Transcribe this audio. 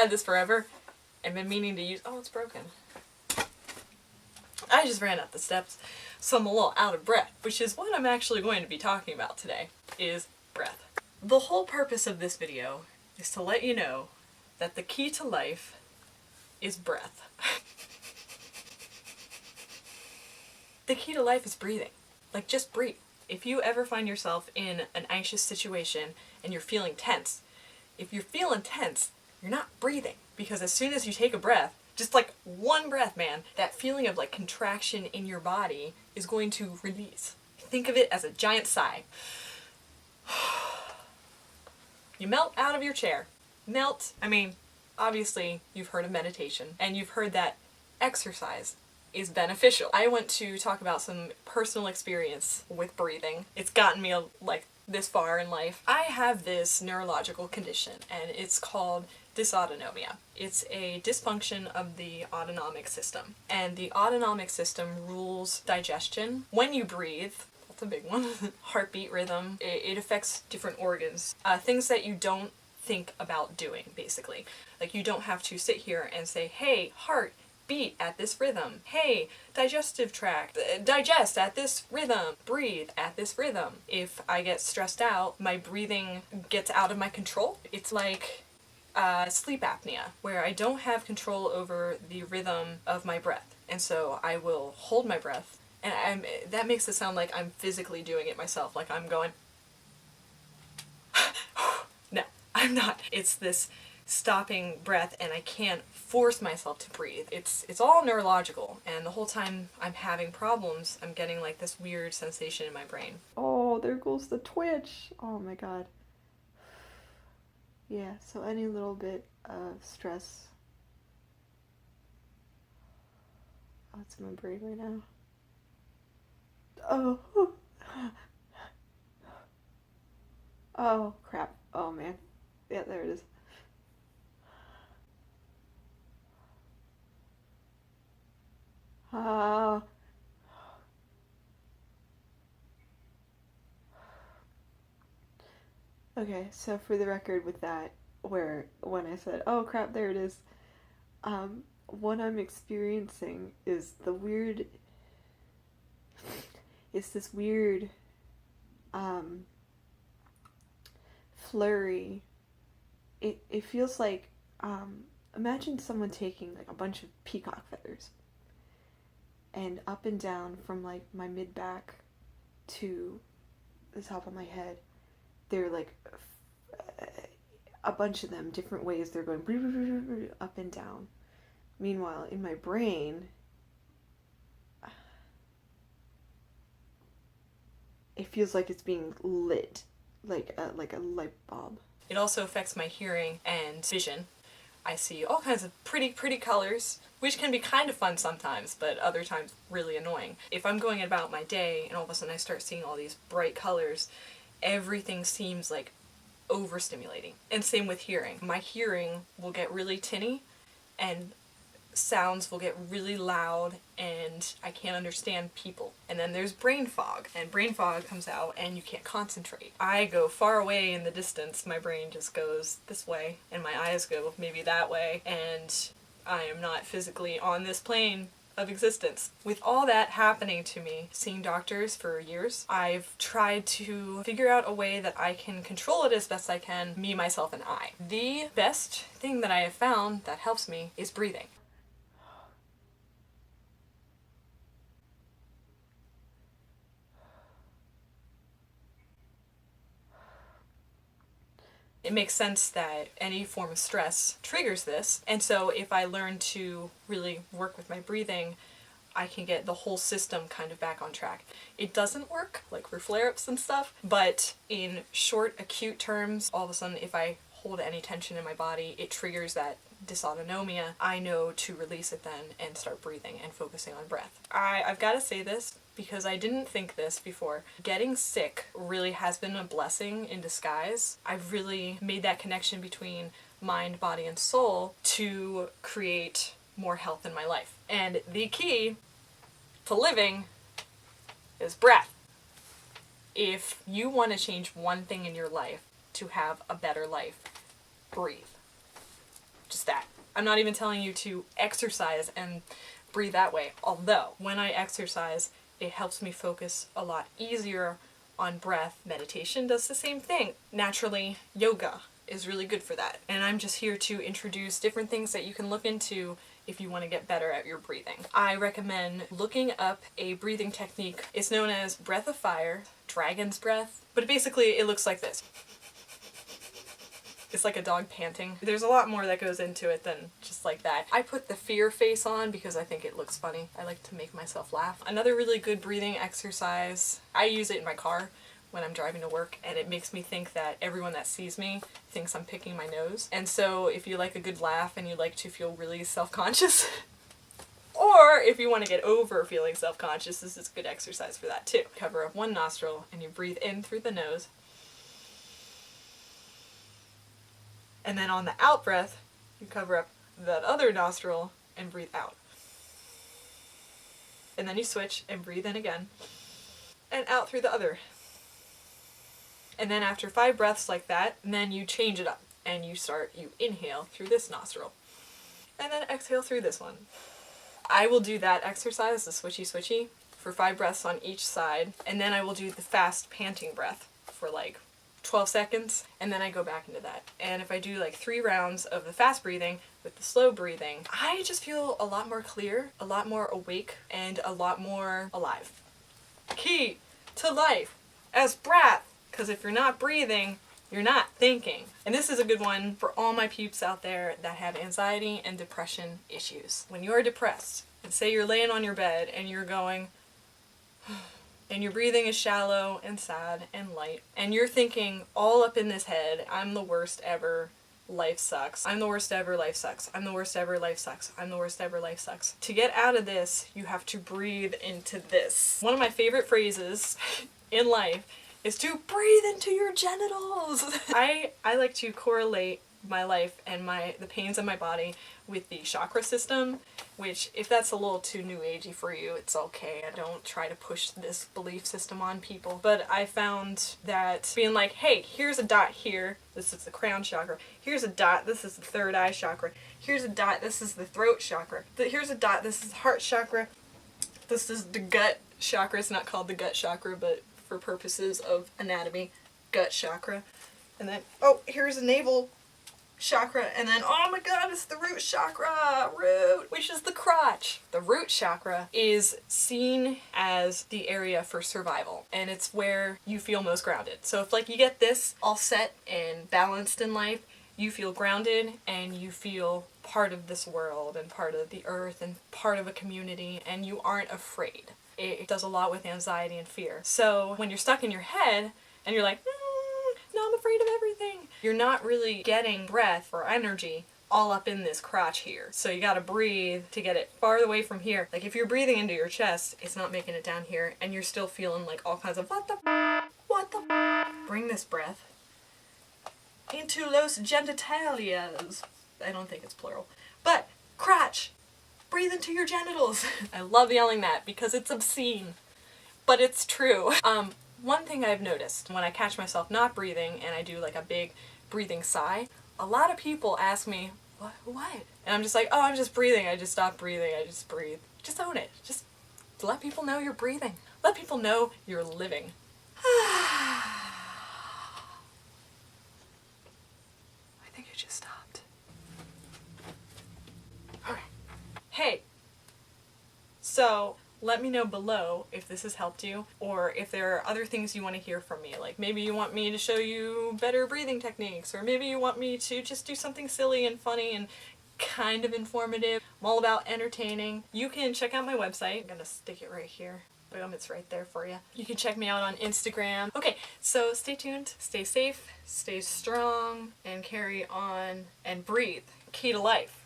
had this forever and been meaning to use. Oh, it's broken. I just ran up the steps, so I'm a little out of breath, which is what I'm actually going to be talking about today, is breath. The whole purpose of this video is to let you know that the key to life is breath. The key to life is breathing. Like, just breathe. If you ever find yourself in an anxious situation and you're feeling tense, if you're feeling tense, you're not breathing. Because as soon as you take a breath, just like one breath, man, that feeling of like contraction in your body is going to release. Think of it as a giant sigh. You melt out of your chair. Melt. I mean, obviously you've heard of meditation and you've heard that exercise is beneficial. I want to talk about some personal experience with breathing. It's gotten me like this far in life. I have this neurological condition and it's called dysautonomia. It's a dysfunction of the autonomic system. And the autonomic system rules digestion. When you breathe, that's a big one, heartbeat rhythm, it affects different organs. Things that you don't think about doing, basically. Like, you don't have to sit here and say, hey, heart, beat at this rhythm. Hey, digestive tract, digest at this rhythm. Breathe at this rhythm. If I get stressed out, my breathing gets out of my control. It's like sleep apnea, where I don't have control over the rhythm of my breath. And so I will hold my breath, and that makes it sound like I'm physically doing it myself, like I'm going no, I'm not. It's this stopping breath and I can't force myself to breathe. It's all neurological, and the whole time I'm having problems, I'm getting like this weird sensation in my brain. Oh, there goes the twitch. Oh my god. Yeah, so any little bit of stress. Oh, it's in my brain right now. Oh. Oh, crap. Oh, man. Yeah, there it is. Okay, so for the record with that, when I said, oh crap, there it is, what I'm experiencing is this weird, flurry. It feels like, imagine someone taking like a bunch of peacock feathers and up and down from like my mid-back to the top of my head. They're like a bunch of them, different ways they're going up and down. Meanwhile, in my brain, it feels like it's being lit, like a light bulb. It also affects my hearing and vision. I see all kinds of pretty colors, which can be kind of fun sometimes, but other times really annoying. If I'm going about my day and all of a sudden I start seeing all these bright colors, everything seems like overstimulating. And same with hearing. My hearing will get really tinny and sounds will get really loud and I can't understand people. And then there's brain fog, and brain fog comes out and you can't concentrate. I go far away in the distance, my brain just goes this way and my eyes go maybe that way, and I am not physically on this plane of existence. With all that happening to me, seeing doctors for years, I've tried to figure out a way that I can control it as best I can, me, myself, and I. The best thing that I have found that helps me is breathing. It makes sense that any form of stress triggers this, and so if I learn to really work with my breathing, I can get the whole system kind of back on track. It doesn't work, like for flare-ups and stuff, but in short, acute terms, all of a sudden if I hold any tension in my body, it triggers that dysautonomia. I know to release it then and start breathing and focusing on breath. I've got to say this because I didn't think this before. Getting sick really has been a blessing in disguise. I've really made that connection between mind, body, and soul to create more health in my life. And the key to living is breath. If you want to change one thing in your life to have a better life, breathe. Just that. I'm not even telling you to exercise and breathe that way. Although, when I exercise, it helps me focus a lot easier on breath. Meditation does the same thing. Naturally, yoga is really good for that. And I'm just here to introduce different things that you can look into if you want to get better at your breathing. I recommend looking up a breathing technique. It's known as breath of fire, dragon's breath, but basically it looks like this. It's like a dog panting. There's a lot more that goes into it than just like that. I put the fear face on because I think it looks funny. I like to make myself laugh. Another really good breathing exercise, I use it in my car when I'm driving to work, and it makes me think that everyone that sees me thinks I'm picking my nose. And so if you like a good laugh and you like to feel really self-conscious, or if you want to get over feeling self-conscious, this is a good exercise for that too. Cover up one nostril and you breathe in through the nose. And then on the out breath, you cover up that other nostril and breathe out. And then you switch and breathe in again and out through the other. And then after 5 breaths like that, then you change it up and you inhale through this nostril and then exhale through this one. I will do that exercise, the switchy, for 5 breaths on each side, and then I will do the fast panting breath for like 12 seconds, and then I go back into that. And if I do like 3 rounds of the fast breathing with the slow breathing, I just feel a lot more clear, a lot more awake, and a lot more alive. Key to life as breath, because if you're not breathing, you're not thinking. And this is a good one for all my peeps out there that have anxiety and depression issues. When you're depressed, and say you're laying on your bed and you're going, and your breathing is shallow and sad and light, and you're thinking all up in this head, I'm the worst ever, life sucks. I'm the worst ever, life sucks. I'm the worst ever, life sucks. I'm the worst ever, life sucks. To get out of this, you have to breathe into this. One of my favorite phrases in life is to breathe into your genitals. I like to correlate my life and the pains in my body with the chakra system, which if that's a little too new agey for you, it's okay. I don't try to push this belief system on people. But I found that being like, hey, here's a dot here, this is the crown chakra. Here's a dot, this is the third eye chakra. Here's a dot, this is the throat chakra. Here's a dot, this is the heart chakra. This is the gut chakra. It's not called the gut chakra, but for purposes of anatomy, gut chakra. And then, oh, here's a navel chakra, and then, oh my god, it's the root chakra, which is the crotch. The root chakra is seen as the area for survival, and it's where you feel most grounded. So if like you get this all set and balanced in life, you feel grounded and you feel part of this world and part of the earth and part of a community, and you aren't afraid. It does a lot with anxiety and fear. So when you're stuck in your head and you're like, no, I'm afraid of everything, you're not really getting breath or energy all up in this crotch here. So you gotta breathe to get it farther away from here. Like if you're breathing into your chest, it's not making it down here, and you're still feeling like all kinds of what the. Bring this breath into los genitalias. I don't think it's plural. But crotch. Breathe into your genitals. I love yelling that because it's obscene, but it's true. One thing I've noticed when I catch myself not breathing and I do like a big breathing sigh, a lot of people ask me, what? And I'm just like, oh, I'm just breathing. I just stopped breathing. I just breathe. Just own it. Just let people know you're breathing. Let people know you're living. I think it just stopped. Okay. Hey, so let me know below if this has helped you, or if there are other things you want to hear from me. Like maybe you want me to show you better breathing techniques, or maybe you want me to just do something silly and funny and kind of informative. I'm all about entertaining. You can check out my website. I'm gonna stick it right here. Boom, it's right there for you. You can check me out on Instagram. Okay, so stay tuned, stay safe, stay strong, and carry on, and breathe. Key to life.